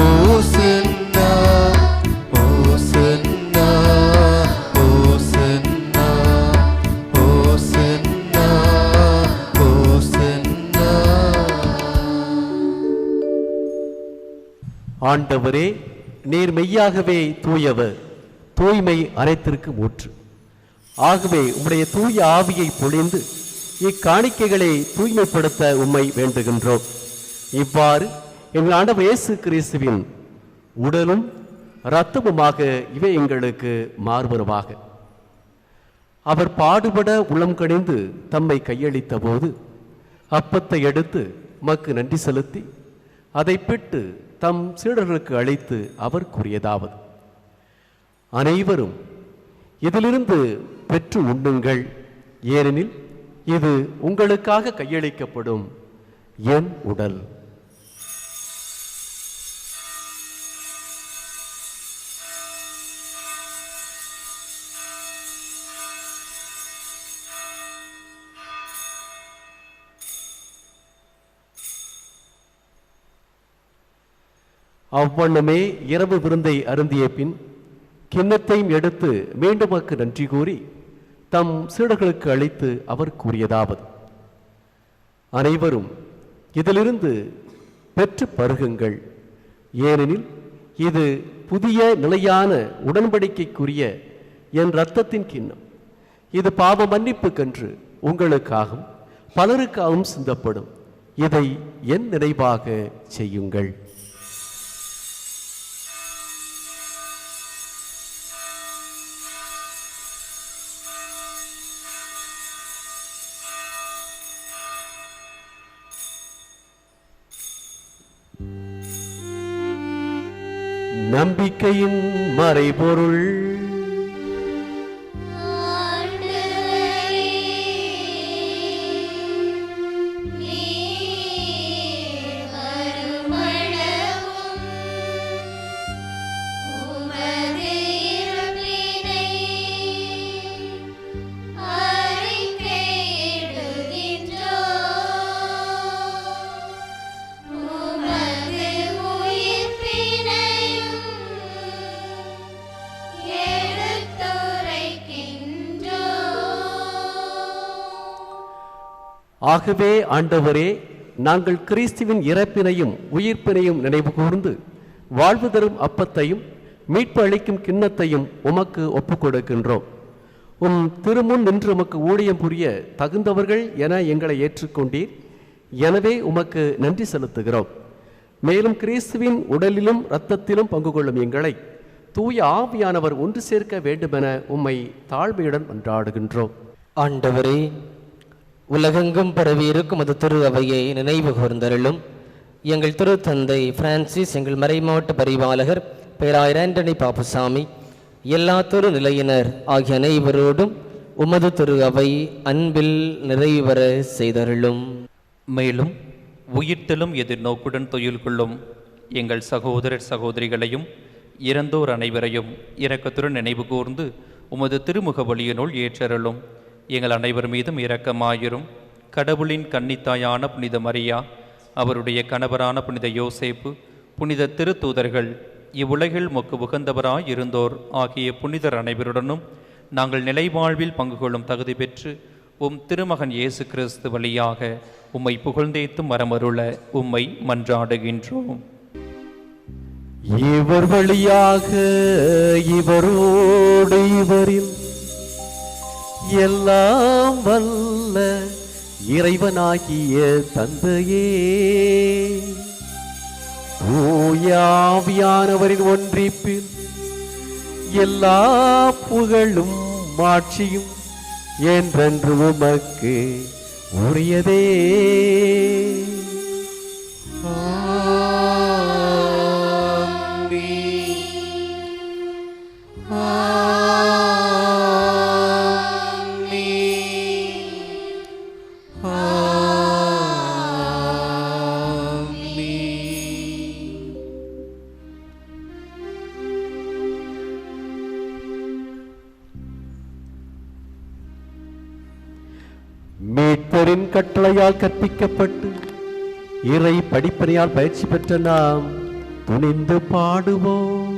ஓசன்னா. ஓசன்னா, ஓசன்னா, ஓசன்னா, ஓசன்னா. ஆண்டவரே, நீர் மெய்யாகவே தூயவர், தூய்மை அனைத்திற்கு ஊற்று. ஆகவே உம்முடைய தூய ஆவியை பொழிந்து இக்காணிக்கைகளை தூய்மைப்படுத்த உம்மை வேண்டுகின்றோம். இவ்வாறு எங்கள் ஆண்டவர் இயேசு கிறிஸ்துவின் உடலும் இரத்தமுமாக இவை எங்களுக்கு மாறுபனவாக. அவர் பாடுபட உளம் கணிந்து தம்மை கையளித்த போது அப்பத்தை எடுத்து உமக்கு நன்றி செலுத்தி அதை பிட்டு தம் சீடர்களுக்கு அளித்து அவர் கூறியதாவது: அனைவரும் இதிலிருந்து பெற்று உண்ணுங்கள், ஏனெனில் இது உங்களுக்காக கையளிக்கப்படும் என் உடல். அவ்வண்ணமே இரவு விருந்தை அருந்திய பின் கிண்ணத்தையும் எடுத்து மீண்டுமக்கு நன்றி கூறி தம் சீடர்களுக்கு அளித்து அவர் கூறியதாவது: அனைவரும் இதிலிருந்து பெற்று பருகுங்கள், ஏனெனில் இது புதிய நிலையான உடன்படிக்கைக்குரிய என் இரத்தத்தின் கிண்ணம். இது பாவ மன்னிப்புக்கென்று உங்களுக்காகவும் பலருக்காகவும் சிந்தப்படும். இதை என் நினைவாக செய்யுங்கள். நம்பிக்கையின் மறைபொருள். ஆகவே ஆண்டவரே, நாங்கள் கிறிஸ்துவின் இறப்பினையும் உயிர்ப்பினையும் நினைவு கூர்ந்து வாழ்வு தரும் அப்பத்தையும் மீட்பு அளிக்கும் கிண்ணத்தையும் உமக்கு ஒப்புக் கொடுக்கின்றோம். உம் திருமுன் நின்று உமக்கு ஊழியம் புரிய தகுந்தவர்கள் என எங்களை ஏற்றுக்கொண்டீர். எனவே உமக்கு நன்றி செலுத்துகிறோம். மேலும் கிறிஸ்துவின் உடலிலும் இரத்தத்திலும் பங்கு கொள்ளும் எங்களை தூய ஆவியானவர் ஒன்று சேர்க்க வேண்டுமென உம்மை தாழ்மையுடன் மன்றாடுகின்றோம். ஆண்டவரே, உலகெங்கும் பரவி இருக்கும் அது திரு அவையை நினைவு கூர்ந்தருளும். எங்கள் திருத்தந்தை பிரான்சிஸ், எங்கள் மறைமாவட்ட பரிபாலகர் பேராயர் ஆண்டனி பாப்புசாமி, எல்லா திரு நிலையினர் ஆகிய அனைவரோடும் உமது திரு அவை அன்பில் நிறைவர செய்தருளும். மேலும் உயிர்த்தெழும் எதிர்நோக்குடன் தொழில் கொள்ளும் எங்கள் சகோதரர் சகோதரிகளையும் இறந்தோர் அனைவரையும் இரக்கத்துடன் நினைவு கூர்ந்து உமது திருமுக வழியினுள் ஏற்றருளும். எங்கள் அனைவர் மீதும் இரக்கமாயிரும். கடவுளின் கன்னித்தாயான புனித மரியா, அவருடைய கணவரான புனித யோசேப்பு, புனித திருத்தூதர்கள், இவ்வுலகில் மொக்கு உகந்தவராய் இருந்தோர் ஆகிய புனிதர் அனைவருடனும் நாங்கள் நிலைவாழ்வில் பங்கு கொள்ளும் தகுதி பெற்று உம் திருமகன் இயேசு கிறிஸ்து வழியாக உம்மை புகழ்ந்தேத்தும் மரமருள உம்மை மன்றாடுகின்றோம். இவர் வழியாக இவரோடு இவரில் எல்லாம் வல்ல இறைவனாகிய தந்தையே, தூயாவியானவரின் ஒன்றிப்பில் எல்லா புகழும் மாட்சியும் என்றென்று உமக்கு உரியதே. மீட்பரின் கட்டளையால் கற்பிக்கப்பட்டு இறை படிப்பனையால் பயிற்சி பெற்ற நாம் துணிந்து பாடுவோம்.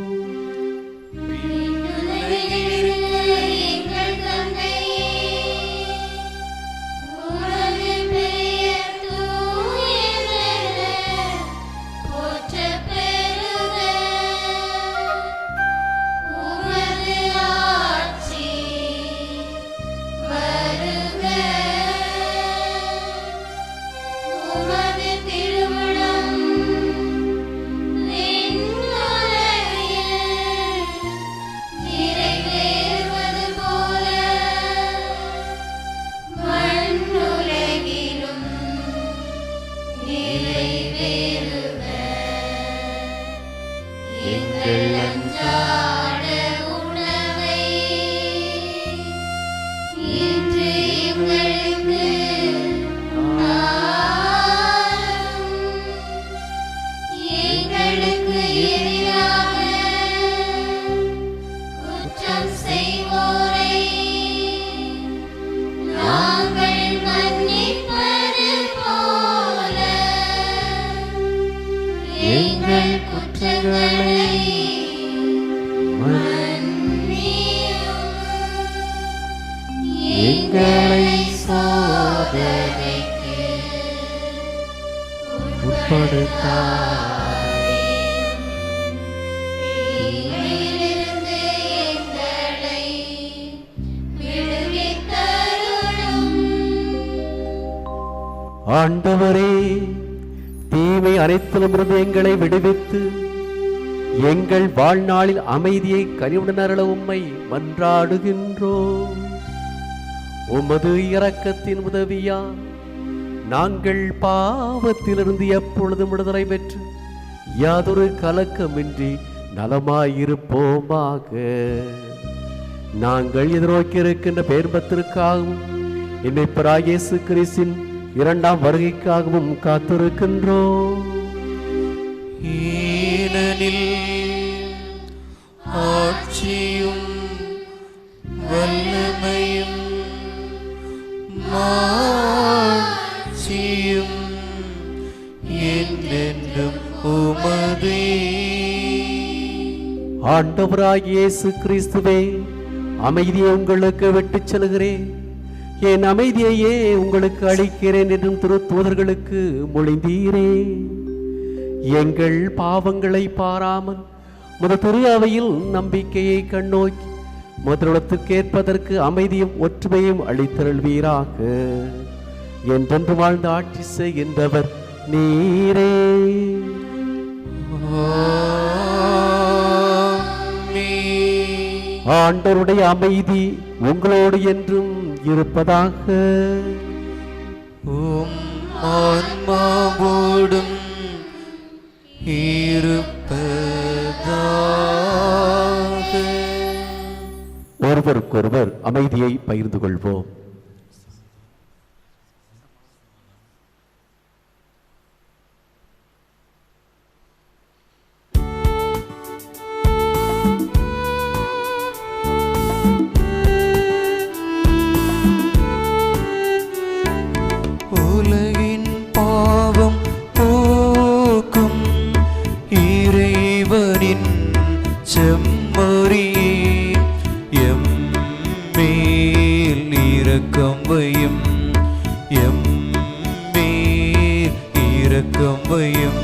ஆண்டவரே, தீமை அனைத்திலுமிருந்து எங்களை விடுவித்து எங்கள் வாழ்நாளில் அமைதியை கனிவுடன் அருள உம்மை மன்றாடுகின்றோம். உமது இரக்கத்தின் உதவியா நாங்கள் பாவத்திலிருந்து எப்பொழுதும் விடுதலை பெற்று யாதொரு கலக்கமின்றி நலமாயிருப்போமாக. நாங்கள் எதிர்நோக்கியிருக்கின்ற பேர்பத்திற்காகவும் இணைப்பராக இயேசு கிறிஸ்தின் இரண்டாம் வருகைக்காகவும் காத்திருக்கின்றோம். ஏனெனில் ஆட்சியும் வல்லமையும் மாட்சியும் என்றென்றும் உமதே. ஆண்டவராகிய இயேசு கிறிஸ்துவே, அமைதியை உங்களுக்கு விட்டுச் செல்கிறேன், என் அமைதியையே உங்களுக்கு அளிக்கிறேன் என்றும் திருத்தூதர்களுக்கு மொழிந்தீரே. எங்கள் பாவங்களை பாராமல் முத திரு அவையில் நம்பிக்கையை கண்ணோக்கி முதலிடத்துக்கு ஏற்பதற்கு அமைதியும் ஒற்றுமையும் அளித்தருள்வீராக. என்றென்று வாழ்ந்து ஆட்சி செய்கின்றவர் நீரே. ஆண்டவருடைய அமைதி உங்களோடு என்றும் இருப்பதாக. உம் ஆன்மாவோடும் இருப்பதாக. ஒருவருக்கொருவர் அமைதியை பகிர்ந்து கொள்வோம். உலகின் பாவம் போக்கும் இறைவனின் செம்மறியே, எம் மேல் இரக்கம் வையும், எம் மேல் இரக்கம் வையும்.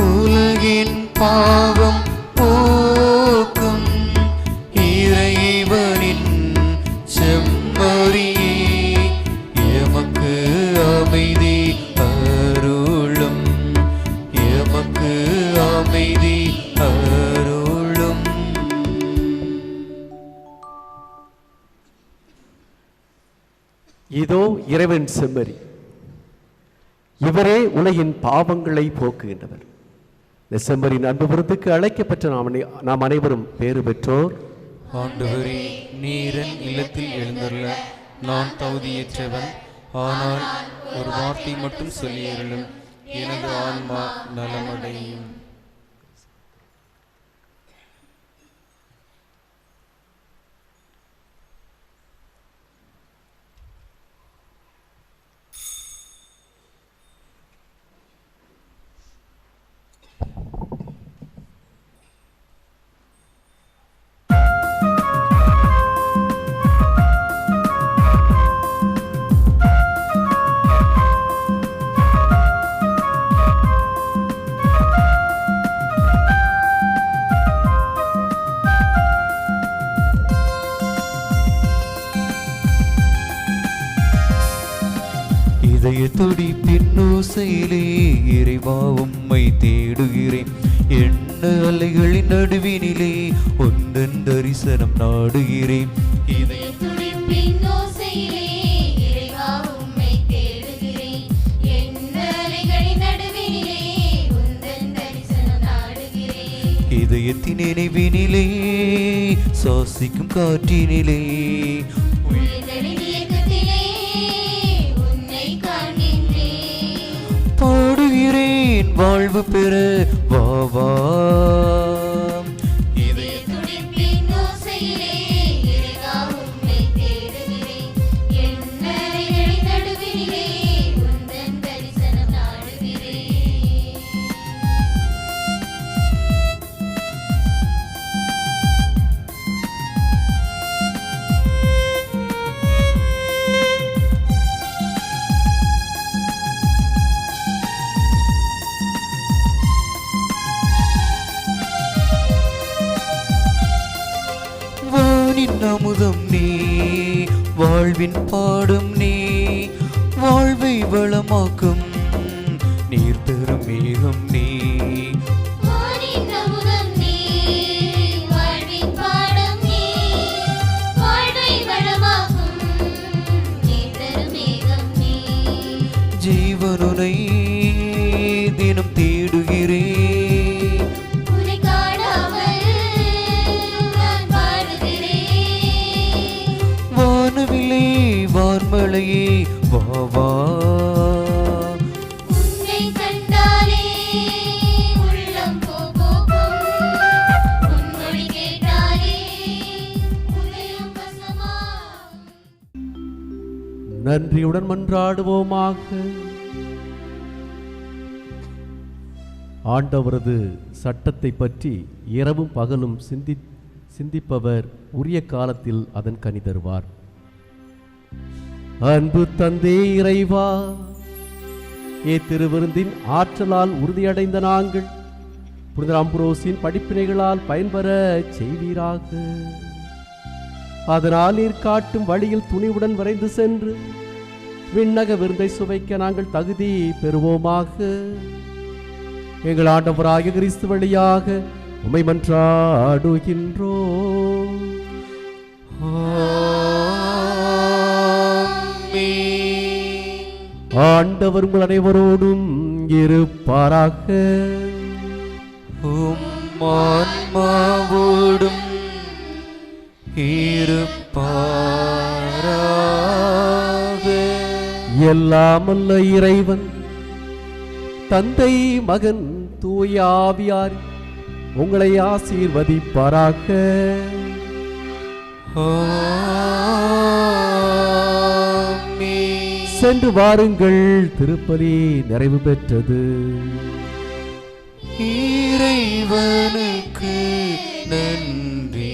உலகின் பாவம் போக்கும் இறைவனின் செம்மறியே, எமக்கு அமைதி அருளும், எமக்கு அமைதி அருளும். இதோ இறைவன் செம்மறி, இவரே உலகின் பாவங்களை போக்குகின்றவர். இந்த செம்மறியின் அன்பு விருந்துக்கு அழைக்கப்பட்ட நாம் அனைவரும் பேறு பெற்றோர். ஆண்டவரே, நீரன் இல்லத்தில் எழுந்தருள நான் தகுதியற்றவன், ஆனால் ஒரு வார்த்தை மட்டும் சொல்லியருளும், எனது ஆன்மா நலமடையும். இதய துடிப்பின் ஓசையிலே இறைவா உம்மை தேடுகிறேன், எண்ண அலைகளின் நடுவினிலே உந்தன் தரிசனம் நாடுகிறேன். இதய துடிப்பின் ஓசையிலே இறைவா உம்மை தேடுகிறேன், எண்ண அலைகளின் நடுவினிலே உந்தன் தரிசனம் நாடுகிறேன். இதயத்தின் நினைவினிலே சுவாசிக்கும் காற்றினிலே பாடுகிறேன் வாழ்வு பெற வா வா. இதய துடிப்பின் ஓசையிலே இறைவா உம்மை தேடுகிறேன், என் அலைகளின் வாழ்வின் பாடும் நீ வாழ்வை வளமாக்கும் நீர் தரும் மேகம் நீ ஜீவனுனை தினம் தேடுகிறேன் வானவில்லை வார்மலையே வா வா நன்றியுடன் மன்றாடுவோமாக. ஆண்டவரது சட்டத்தை பற்றி இரவும் பகலும் சிந்திப்பவர் உரிய காலத்தில் அதன் கனி தருவார். அன்பு தந்தே இறைவா, திருவிருந்தின் ஆற்றலால் உறுதியடைந்த நாங்கள் புனித அம்புரோசின் படிப்பினைகளால் பயன்பெற செய்வீராக. அதனால் நீர் காட்டும் வழியில் துணிவுடன் விரைந்து சென்று விண்ணக விருந்தை சுவைக்க நாங்கள் தகுதி பெறுவோமாக. எங்கள் ஆண்டவராகிய கிறிஸ்து வழியாக உம்மை மன்றாடுகின்றோம். ஆண்டவர் உங்கள் அனைவரோடும் இருப்பாராக. ஆன்மாவோடும் இருப்பாராக. எல்லாமல்ல இறைவன் தந்தை மகன் தூய ஆவியார் உங்களை ஆசீர்வதிப்பாராக. சென்று வாருங்கள், திருப்பலி நிறைவு பெற்றது. இறைவனுக்கு நன்றி.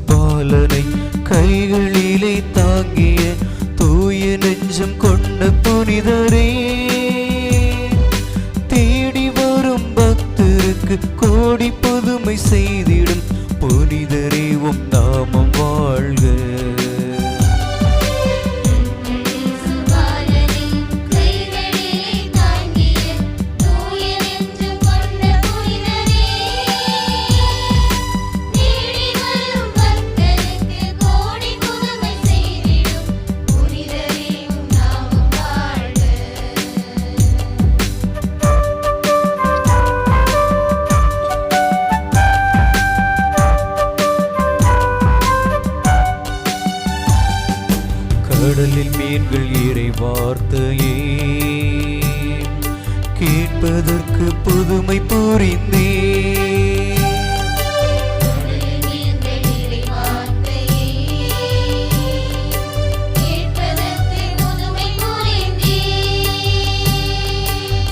பாலனை கைகளிலே தாங்கிய தூய நெஞ்சம் கொண்ட புனிதரே, தேடி வரும் பக்தருக்கு கோடி புதுமை செய்திடும் புனிதரே, உம் நாமம் வாழ்க. கடலில் மீன்கள் இறை வார்த்தையே கேட்பதற்கு புதுமை புரிந்தே.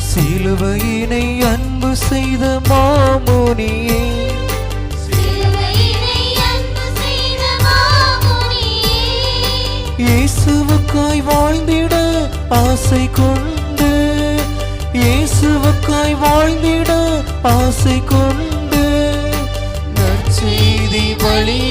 சிலுவையினை அன்பு செய்த மாமுனியே, இயேசுவுக்காய் வாழ்ந்திட ஆசை கொண்டு, இயேசுவுக்காய் வாழ்ந்திட ஆசை கொண்டு நற்செய்தி வழி